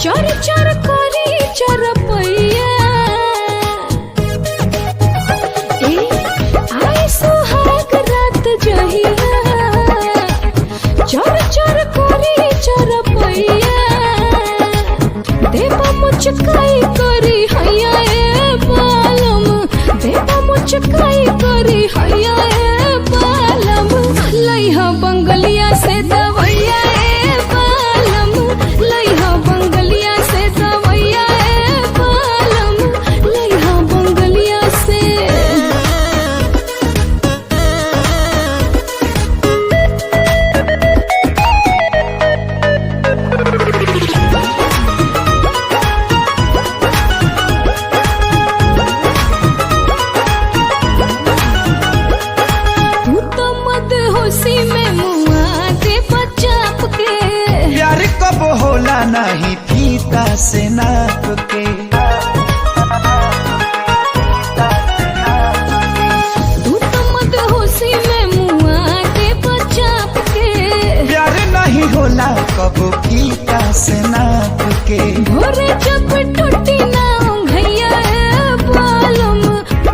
चर चर करी चरपैया आई सुहाग रात जहिया चर चर करी चरपैया देवा मुचकाई करी हैया ए बालम देवा मुचकाई करी हैया ए बालम लइहा बंगलिया से दवैया ए बालम लइहा बंगलिया से दवैया ए बालम लइहा बंगलिया से तू तो मत होशी में मुआ दे बचाप के प्यार कब होला नहीं फीता से नाप के। तू तो मत होशी में मुआ दे बचाप के प्यार नहीं होला कब फीता से नाप के। भोरे जब टूटी ना घैया ए बालम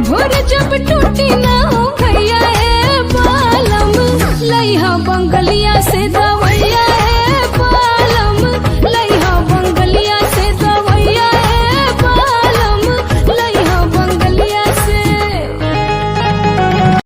भोरे जब टूटी ना घैया ए बालम लइहा बंगलिया से दवैया